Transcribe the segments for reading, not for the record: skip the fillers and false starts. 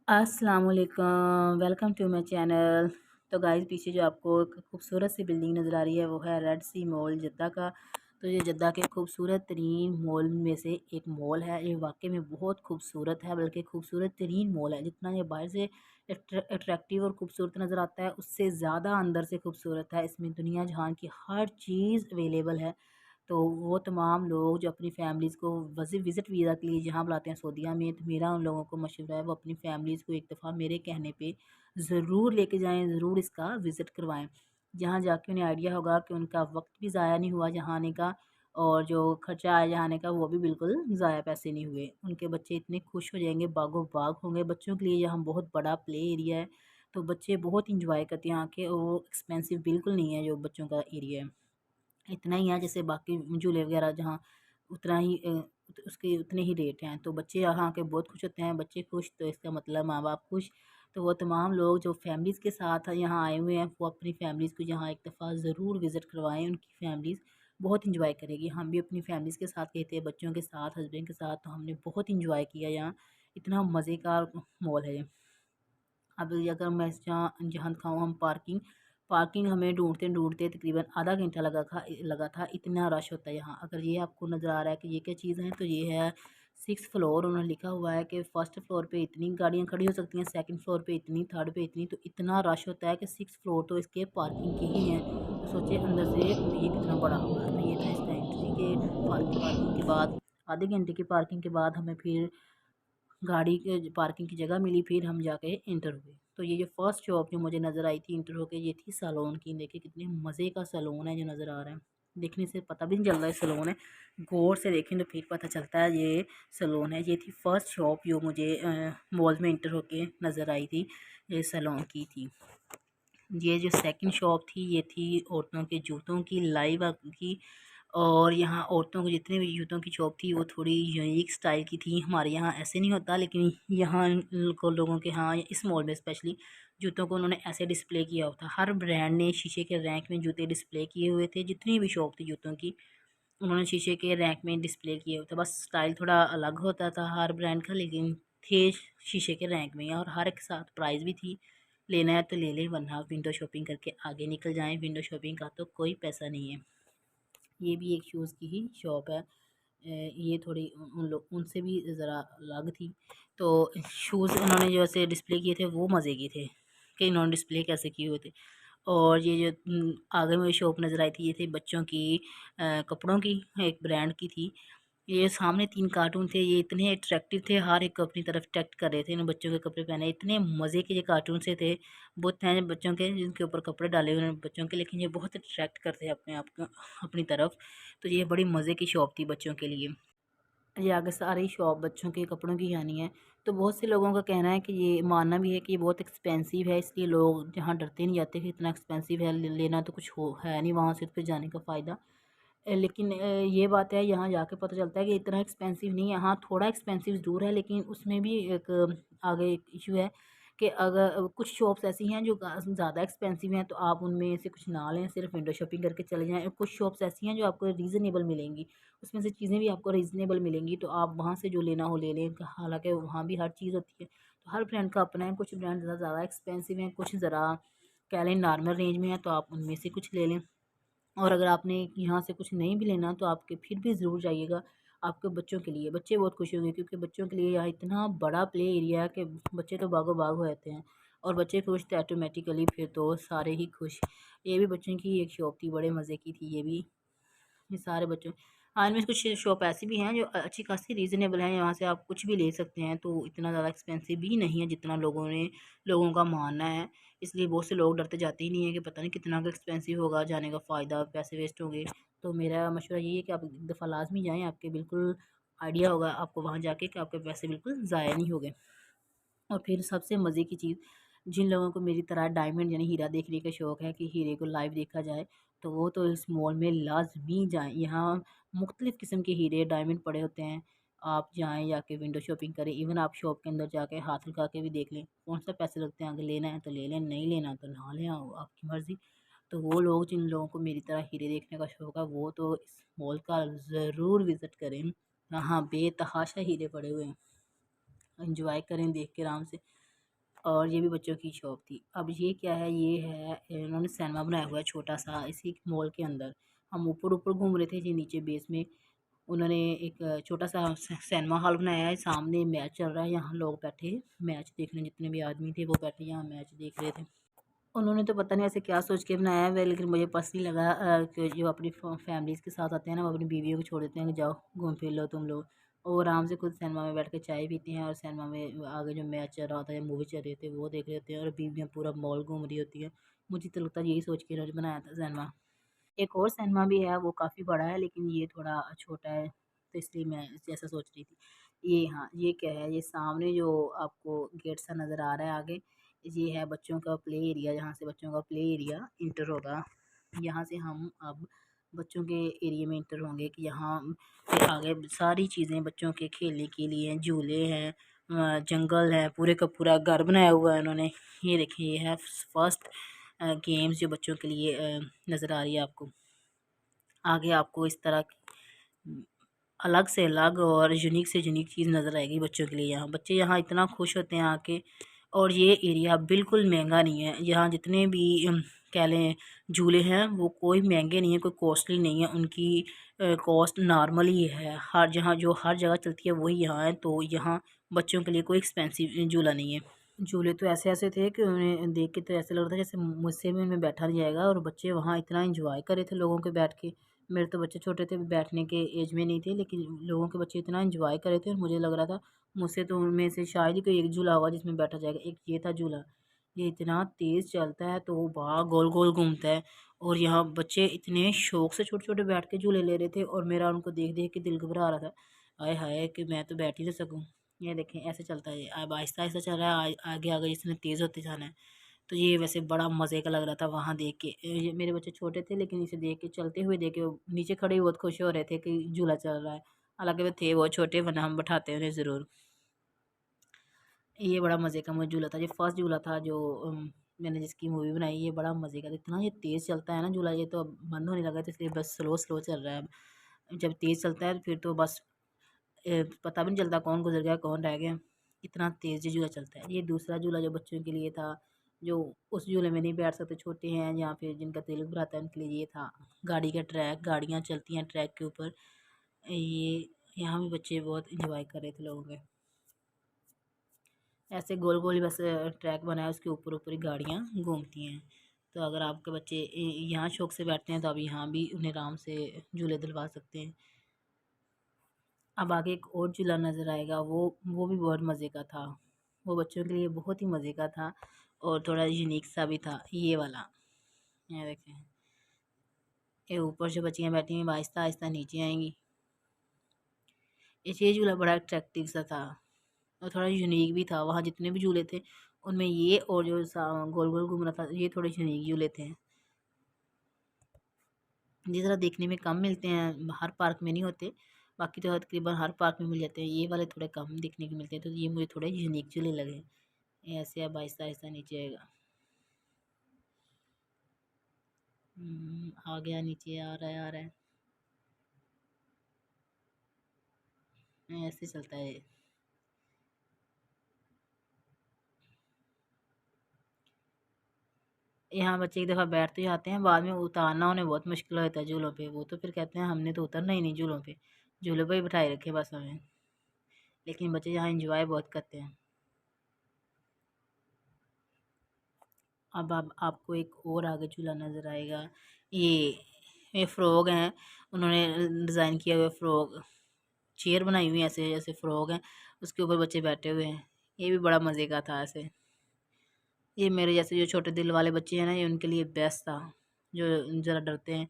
अस्सलाम वालेकुम, welcome to my channel. तो गाइस, पीछे जो आपको एक खूबसूरत सी बिल्डिंग नज़र आ रही है वो है रेड सी मॉल जद्दा का। तो ये जद्दा के खूबसूरत तरीन मॉल में से एक मॉल है। ये वाकई में बहुत खूबसूरत है, बल्कि खूबसूरत तरीन मॉल है। जितना ये बाहर से अट्रैक्टिव और खूबसूरत नज़र आता है, उससे ज़्यादा अंदर से खूबसूरत है। इसमें दुनिया जहान की हर चीज़ अवेलेबल है। तो वो तमाम लोग जो अपनी फैमिलीज़ को विज़िट वीज़ा के लिए जहाँ बुलाते हैं सऊदीया में, तो मेरा उन लोगों को मशवरा है वो अपनी फैमिलीज़ को एक दफ़ा मेरे कहने पे ज़रूर लेके जाएं, ज़रूर इसका विज़िट करवाएं। जहाँ जाके उन्हें आइडिया होगा कि उनका वक्त भी ज़ाया नहीं हुआ जहाँ आने का, और जो खर्चा आया जहाँ आने का वो भी बिल्कुल ज़ाया पैसे नहीं हुए। उनके बच्चे इतने खुश हो जाएंगे, बागो बाग होंगे। बच्चों के लिए यहाँ बहुत बड़ा प्ले एरिया है, तो बच्चे बहुत इंजॉय करते हैं यहाँ के। और वो एक्सपेंसिव बिल्कुल नहीं है जो बच्चों का एरिया है। इतना ही है जैसे बाकी झूले वगैरह जहाँ उतना ही उसके उतने ही रेट हैं। तो बच्चे यहाँ के बहुत खुश होते हैं। बच्चे खुश तो इसका मतलब माँ बाप खुश। तो वो तमाम लोग जो फैमिलीज़ के साथ यहाँ आए हुए हैं वो अपनी फैमिलीज़ को यहाँ एक दफ़ा ज़रूर विज़िट करवाएं। उनकी फैमिलीज़ बहुत इंजॉय करेगी। हम भी अपनी फैमिलीज़ के साथ गए थे, बच्चों के साथ, हस्बैंड के साथ, तो हमने बहुत इंजॉय किया यहाँ। इतना मज़े का मॉल है ये। अब अगर मैं जहाँ जहाँ दिखाऊँ हम पार्किंग, पार्किंग हमें ढूँढते-ढूँढते तकरीबन आधा घंटा लगा था, इतना रश होता है यहाँ। अगर ये आपको नज़र आ रहा है कि ये क्या चीज़ है, तो ये है 6th फ्लोर। उन्होंने लिखा हुआ है कि फर्स्ट फ्लोर पे इतनी गाड़ियाँ खड़ी हो सकती हैं, सेकंड फ्लोर पे इतनी, थर्ड पे इतनी। तो इतना रश होता है कि 6th फ्लोर तो इसके पार्किंग के ही हैं। तो सोचिए अंदर से ये कितना बड़ा होगा। तो ये था इसका एंट्री के पार्किंग के बाद, आधे घंटे की पार्किंग के बाद हमें फिर गाड़ी के पार्किंग की जगह मिली, फिर हम जाके इंटर हुए। तो ये जो फर्स्ट शॉप जो मुझे नज़र आई थी इंटर होके, ये थी सैलून की। देखिए कितने मज़े का सैलून है जो नज़र आ रहा है। देखने से पता भी नहीं चल रहा है सैलून है, गौर से देखें तो फिर पता चलता है ये सैलून है। ये थी फर्स्ट शॉप जो मुझे मॉल में इंटर होके नज़र आई थी, ये सैलून की थी। ये जो सेकंड शॉप थी ये थी औरतों के जूतों की, लाइव की। और यहाँ औरतों को जितने भी जूतों की शॉप थी वो थोड़ी यूनिक स्टाइल की थी। हमारे यहाँ ऐसे नहीं होता, लेकिन यहाँ को लोगों के यहाँ इस मॉल में स्पेशली जूतों को उन्होंने ऐसे डिस्प्ले किया हुआ था। हर ब्रांड ने शीशे के रैंक में जूते डिस्प्ले किए हुए थे। जितनी भी शॉप थी जूतों की, उन्होंने शीशे के रैंक में डिस्प्ले किए हुए थे। बस स्टाइल थोड़ा अलग होता था हर ब्रांड का, लेकिन थे शीशे के रैंक में। और हर एक साथ प्राइस भी थी। लेना है तो ले लें, वरना विंडो शॉपिंग करके आगे निकल जाएं। विंडो शॉपिंग का तो कोई पैसा नहीं है। ये भी एक शूज़ की ही शॉप है। ये थोड़ी उन लोग उनसे भी ज़रा अलग थी। तो शूज़ उन्होंने जो ऐसे डिस्प्ले किए थे वो मज़े के थे कि इन्होंने डिस्प्ले कैसे किए हुए थे। और ये जो आगे में शॉप नज़र आई थी, ये थी बच्चों की कपड़ों की, एक ब्रांड की थी। ये सामने 3 कार्टून थे, ये इतने अट्रैक्टिव थे, हर एक को अपनी तरफ अट्रैक्ट कर रहे थे। इन बच्चों के कपड़े पहने, इतने मज़े के ये कार्टून से थे। बहुत हैं बच्चों के जिनके ऊपर कपड़े डाले हुए हैं बच्चों के, लेकिन ये बहुत अट्रैक्ट करते हैं अपने आप को अपनी तरफ। तो ये बड़ी मज़े की शॉप थी बच्चों के लिए। ये आगे सारी शॉप बच्चों के कपड़ों की यानी है। तो बहुत से लोगों का कहना है कि ये मानना भी है कि ये बहुत एक्सपेंसिव है, इसलिए लोग जहाँ डरते नहीं जाते कि इतना एक्सपेंसिव है, लेना तो कुछ हो है नहीं वहाँ से, तो फिर जाने का फ़ायदा। लेकिन ये बात है यहाँ जाके पता चलता है कि इतना एक्सपेंसिव नहीं है। हाँ, थोड़ा एक्सपेंसिव ज़रूर है, लेकिन उसमें भी एक आगे एक इशू है कि अगर कुछ शॉप्स ऐसी हैं जो ज़्यादा एक्सपेंसिव हैं, तो आप उनमें से कुछ ना लें, सिर्फ विंडो शॉपिंग करके चले जाएँ। और कुछ शॉप्स ऐसी हैं जो आपको रीज़नेबल मिलेंगी, उसमें से चीज़ें भी आपको रीज़नेबल मिलेंगी, तो आप वहाँ से जो लेना हो ले लें। हालाँकि वहाँ भी हर चीज़ होती है, तो हर ब्रांड का अपना है। कुछ ब्रांड ज़्यादा एक्सपेंसिव हैं, कुछ ज़रा कह लें नॉर्मल रेंज में है, तो आप उनमें से कुछ ले लें। और अगर आपने यहाँ से कुछ नहीं भी लेना, तो आपके फिर भी ज़रूर जाइएगा आपके बच्चों के लिए। बच्चे बहुत खुश होंगे, क्योंकि बच्चों के लिए यहाँ इतना बड़ा प्ले एरिया है कि बच्चे तो बागो बाग हो जाते हैं। और बच्चे खुश तो ऑटोमेटिकली फिर तो सारे ही खुश। ये भी बच्चों की एक शॉप थी, बड़े मज़े की थी ये भी। ये सारे बच्चों, हाँ, इनमें कुछ शॉप ऐसी भी हैं जो अच्छी खासी रीज़नेबल हैं, यहाँ से आप कुछ भी ले सकते हैं। तो इतना ज़्यादा एक्सपेंसिव भी नहीं है जितना लोगों का मानना है। इसलिए बहुत से लोग डरते जाते ही नहीं है कि पता नहीं कितना का एक्सपेंसिव होगा, जाने का फ़ायदा, पैसे वेस्ट होंगे। तो मेरा मशवरा यही है कि आप एक दफ़ा लाज़मी जाएँ, आपके बिल्कुल आइडिया होगा आपको वहाँ जाके कि आपके पैसे बिल्कुल ज़ाया नहीं होंगे। और फिर सबसे मज़े की चीज़, जिन लोगों को मेरी तरह डायमंड यानी हीरा देखने का शौक़ है कि हीरे को लाइव देखा जाए, तो वो तो इस मॉल में लाज़मी जाएँ। यहाँ मुख्तलिफ़ किस्म के हीरे, डायमंड पड़े होते हैं। आप जाएँ, जाके विंडो शॉपिंग करें। इवन आप शॉप के अंदर जाके हाथ लगा के भी देख लें, कौन-सा पैसे लगते हैं। अगर लेना है तो ले लें, नहीं लेना तो ना लें, आपकी मर्ज़ी। तो वो लोग जिन लोगों को मेरी तरह हीरे देखने का शौक़ है, वो तो इस मॉल का ज़रूर विज़िट करें। यहाँ बेतहाशा हीरे पड़े हुए हैं। एंजॉय करें देख के आराम से। और ये भी बच्चों की शॉप थी। अब ये क्या है, ये है इन्होंने सिनेमा बनाया हुआ है छोटा सा इसी मॉल के अंदर। हम ऊपर ऊपर घूम रहे थे, ये नीचे बेस में उन्होंने एक छोटा सा सिनेमा हॉल बनाया है। सामने मैच चल रहा है, यहाँ लोग बैठे मैच देखने, जितने भी आदमी थे वो बैठे यहाँ मैच देख रहे थे। उन्होंने तो पता नहीं ऐसे क्या सोच के बनाया है, लेकिन मुझे पर्सनली लगा कि जो अपनी फैमिलीज़ के साथ आते हैं ना, वो अपनी बीवियों को छोड़ देते हैं कि जाओ घूम फिर लो तुम लोग, और आराम से खुद सिनेमा में बैठ के चाय पीते हैं और सिनेमा में आगे जो मैच चल रहा होता है, मूवी चल रही होती है, वो देख रहे होते हैं और बीवियाँ पूरा मॉल घूम रही होती है। मुझे तो लगता है यही सोच के इन्होंने बनाया था सिनेमा। एक और सिनेमा भी है, वो काफ़ी बड़ा है लेकिन ये थोड़ा छोटा है, तो इसलिए मैं जैसा सोच रही थी। ये हाँ, ये क्या है, ये सामने जो आपको गेट सा नज़र आ रहा है आगे, ये है बच्चों का प्ले एरिया, जहाँ से बच्चों का प्ले एरिया इंटर होगा। यहाँ से हम अब बच्चों के एरिया में इंटर होंगे कि यहाँ पे आगे सारी चीज़ें बच्चों के खेलने के लिए हैं, झूले हैं, जंगल है, पूरे का पूरा घर बनाया हुआ है उन्होंने। ये देखिए, ये है फर्स्ट गेम्स जो बच्चों के लिए नज़र आ रही है आपको। आगे आपको इस तरह अलग से अलग और यूनिक से यूनिक चीज़ नज़र आएगी बच्चों के लिए। यहाँ बच्चे यहाँ इतना खुश होते हैं आके। और ये एरिया बिल्कुल महंगा नहीं है, यहाँ जितने भी कह लें झूले हैं वो कोई महंगे नहीं है, कोई कॉस्टली नहीं है, उनकी कॉस्ट नॉर्मल ही है। हर जहाँ जो हर जगह चलती है वही यहाँ है, तो यहाँ बच्चों के लिए कोई एक्सपेंसिव झूला नहीं है। झूले तो ऐसे ऐसे थे कि उन्हें देख के तो ऐसा लग रहा था जैसे मुझसे भी उनमें बैठा नहीं जाएगा, और बच्चे वहाँ इतना इंजॉय कर रहे थे लोगों के बैठ के। मेरे तो बच्चे छोटे थे, बैठने के एज में नहीं थे, लेकिन लोगों के बच्चे इतना इंजॉय कर रहे थे और मुझे लग रहा था मुझसे तो उनमें से शायद ही कोई एक झूला होगा जिसमें बैठा जाएगा। एक ये था झूला, ये इतना तेज़ चलता है तो वाह गोल गोल घूमता है, और यहाँ बच्चे इतने शौक से छोटे छोटे बैठ के झूले ले रहे थे और मेरा उनको देख देख के दिल घबरा रहा था, आए हाय कि मैं तो बैठ ही ना सकूँ। ये देखें ऐसे चलता है, अब आहिस्ता आहिस्ता चल रहा है, आगे आगे इसने तेज़ होते जाना है। तो ये वैसे बड़ा मज़े का लग रहा था वहाँ देख के। ये मेरे बच्चे छोटे थे लेकिन इसे देख के, चलते हुए देख के वो नीचे खड़े ही बहुत खुश हो रहे थे कि झूला चल रहा है। हालांकि वो थे बहुत छोटे, वरना हम बैठाते उन्हें ज़रूर। ये बड़ा मज़े का मुझे झूला था, ये फर्स्ट झूला था जो मैंने जिसकी मूवी बनाई। ये बड़ा मज़े का था, इतना ये तेज़ चलता है ना झूला, ये तो अब बंद होने लगा है, तो इसलिए बस स्लो स्लो चल रहा है अब। जब तेज़ चलता है फिर तो बस पता भी नहीं चलता कौन गुजर गया कौन रह गया, इतना तेज़ झूला चलता है। ये दूसरा झूला जो बच्चों के लिए था, जो उस झूले में नहीं बैठ सकते, छोटे हैं या फिर जिनका तेल भराता है, उनके लिए ये था गाड़ी का ट्रैक, गाड़ियाँ चलती हैं ट्रैक के ऊपर। ये यहाँ भी बच्चे बहुत इंजॉय कर रहे थे लोगों के। ऐसे गोल गोल बस ट्रैक बनाया, उसके ऊपर ऊपर ही गाड़ियाँ घूमती हैं। तो अगर आपके बच्चे यहाँ शौक से बैठते हैं तो आप यहाँ भी उन्हें आराम से झूले दिलवा सकते हैं। अब आगे एक और झूला नज़र आएगा, वो भी बहुत मज़े का था, वो बच्चों के लिए बहुत ही मज़े का था और थोड़ा यूनिक सा भी था, ये वाला। ये देखें, ये ऊपर से बच्चियाँ बैठी हैं, आहिस्ता आहिस्ता नीचे आएंगी। ये झूला बड़ा अट्रैक्टिव सा था और थोड़ा यूनिक भी था। वहाँ जितने भी झूले थे उनमें ये और जो गोल गोल घूम रहा था, ये थोड़े यूनिक झूले थे। जिस तरह देखने में कम मिलते हैं, हर पार्क में नहीं होते, बाकी तो तकरीबन हर पार्क में मिल जाते हैं, ये वाले थोड़े कम देखने को मिलते हैं, तो ये मुझे थोड़े यूनिक झूले लगे। ये ऐसे अब आहिस्ता आहिस्ता नीचे आएगा। आ गया नीचे, आ रहा है आ रहा है, ऐसे चलता है। यहाँ बच्चे एक दफ़ा बैठ तो जाते हैं, बाद में उतारना उन्हें बहुत मुश्किल होता है झूलों पे। वो तो फिर कहते हैं हमने तो उतरना ही नहीं झूलों पे, झूलों पे ही बिठाए रखे बस हमें। लेकिन बच्चे यहाँ इंजॉय बहुत करते हैं। अब आपको एक और आगे झूला नज़र आएगा। ये ये फ्रॉग हैं, उन्होंने डिज़ाइन किया हुआ फ्रॉग, चेयर बनाई हुई है ऐसे जैसे फ्रॉग हैं, उसके ऊपर बच्चे बैठे हुए हैं। ये भी बड़ा मज़े का था ऐसे। ये मेरे जैसे जो छोटे दिल वाले बच्चे हैं ना, ये उनके लिए बेस्ट था, जो ज़रा डरते हैं।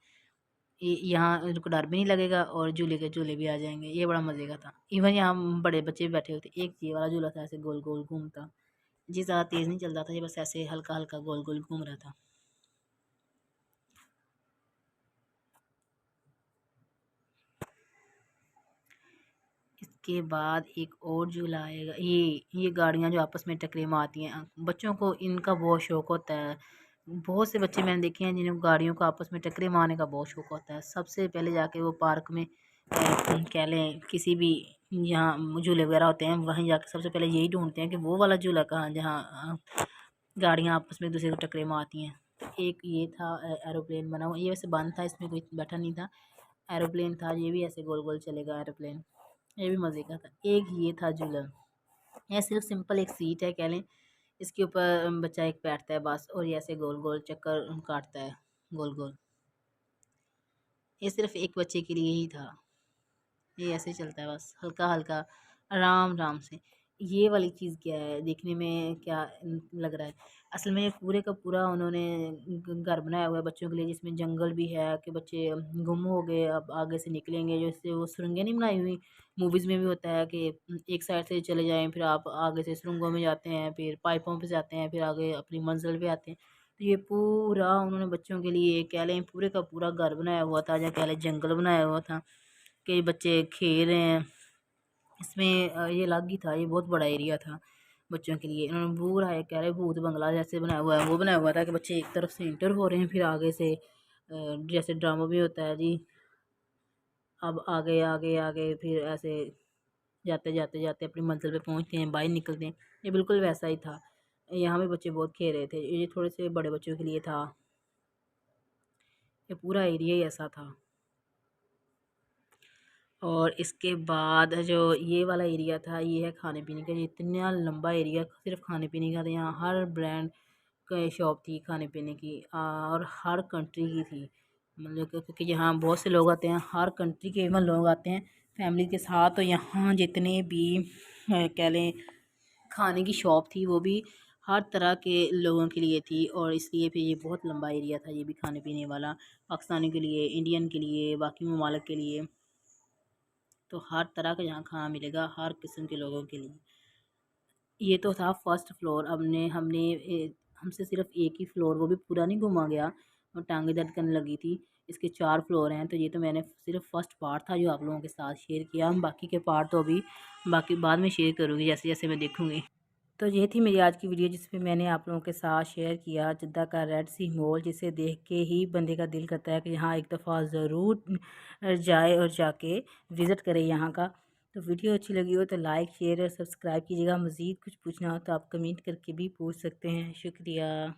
ये यहाँ उनको डर भी नहीं लगेगा और झूले के झूले भी आ जाएंगे, ये बड़ा मज़े का था। इवन यहाँ बड़े बच्चे भी बैठे होते। एक ये वाला झूला था ऐसे गोल गोल घूमता, जी ज़्यादा तेज़ नहीं चलता था, ये बस ऐसे हल्का हल्का गोल गोल घूम रहा था। इसके बाद एक और झूला आएगा, ये गाड़ियाँ जो आपस में टकरे मारती हैं, बच्चों को इनका बहुत शौक़ होता है। बहुत से बच्चे मैंने देखे हैं जिन्हें गाड़ियों को आपस में टकरे मारने का बहुत शौक़ होता है। सबसे पहले जाके वो पार्क में कह लें किसी भी यहाँ झूले वगैरह होते हैं, वहीं जाकर सबसे पहले यही ढूंढते हैं कि वो वाला झूला कहाँ, जहाँ गाड़ियाँ आपस में एक दूसरे को टकरे मारती हैं। तो एक ये था एरोप्लेन बना हुआ, ये वैसे बंद था, इसमें कोई बैठा नहीं था। एरोप्लेन था, ये भी ऐसे गोल गोल चलेगा एरोप्लेन, ये भी मज़े का था। एक ये था झूला, यह सिर्फ सिंपल एक सीट है कह लें, इसके ऊपर बच्चा एक बैठता है बस, और ये ऐसे गोल गोल चक्कर काटता है, गोल गोल। ये सिर्फ एक बच्चे के लिए ही था, ये ऐसे चलता है बस हल्का हल्का, आराम आराम से। ये वाली चीज़ क्या है, देखने में क्या लग रहा है, असल में पूरे का पूरा उन्होंने घर बनाया हुआ है बच्चों के लिए, जिसमें जंगल भी है कि बच्चे गुम हो गए, अब आगे से निकलेंगे, जैसे वो सुरंगें नहीं बनाई हुई, मूवीज़ में भी होता है कि एक साइड से चले जाएं, फिर आप आगे से सुरंगों में जाते हैं, फिर पाइपों पे जाते हैं, फिर आगे अपनी मंजिल पे आते हैं। तो ये पूरा उन्होंने बच्चों के लिए कह लें पूरे का पूरा घर बनाया हुआ था, या कह लें जंगल बनाया हुआ था कि बच्चे खेल रहे हैं इसमें। ये अलग ही था, ये बहुत बड़ा एरिया था बच्चों के लिए। इन्होंने पूरा है कह रहे भूत बंगला जैसे बनाया हुआ है, वो बनाया हुआ था कि बच्चे एक तरफ से इंटर हो रहे हैं, फिर आगे से जैसे ड्रामा भी होता है जी, अब आगे आगे आगे फिर ऐसे जाते जाते जाते अपनी मंजिल पे पहुंचते हैं, बाहर निकलते हैं। ये बिल्कुल वैसा ही था, यहाँ भी बच्चे बहुत खेल रहे थे, ये थोड़े से बड़े बच्चों के लिए था, ये पूरा एरिया ही ऐसा था। और इसके बाद जो ये वाला एरिया था, ये है खाने पीने का, ये इतना लंबा एरिया सिर्फ खाने पीने का था। यहाँ हर ब्रांड का शॉप थी खाने पीने की, और हर कंट्री की थी, मतलब क्योंकि यहाँ बहुत से लोग आते हैं, हर कंट्री के इवन लोग आते हैं फैमिली के साथ। तो यहाँ जितने भी कह लें खाने की शॉप थी, वो भी हर तरह के लोगों के लिए थी, और इसलिए फिर ये बहुत लंबा एरिया था, ये भी खाने पीने वाला, पाकिस्तानी के लिए, इंडियन के लिए, बाकी ममालिक के लिए। तो हर तरह का यहाँ खाना मिलेगा हर किस्म के लोगों के लिए। ये तो था फर्स्ट फ्लोर। हमने हमने हमसे सिर्फ एक ही फ्लोर, वो भी पूरा नहीं घुमा गया, और टांगे दर्द करने लगी थी। इसके 4 फ्लोर हैं, तो ये तो मैंने सिर्फ फर्स्ट पार्ट था जो आप लोगों के साथ शेयर किया। हम बाकी के पार्ट तो अभी बाकी बाद में शेयर करूँगी जैसे जैसे मैं देखूँगी। तो ये थी मेरी आज की वीडियो, जिसमें मैंने आप लोगों के साथ शेयर किया जद्दा का रेड सी मॉल, जिसे देख के ही बंदे का दिल करता है कि यहाँ एक दफ़ा ज़रूर जाए और जाके विज़िट करे यहाँ का। तो वीडियो अच्छी लगी हो तो लाइक शेयर और सब्सक्राइब कीजिएगा। मज़ीद कुछ पूछना हो तो आप कमेंट करके भी पूछ सकते हैं। शुक्रिया।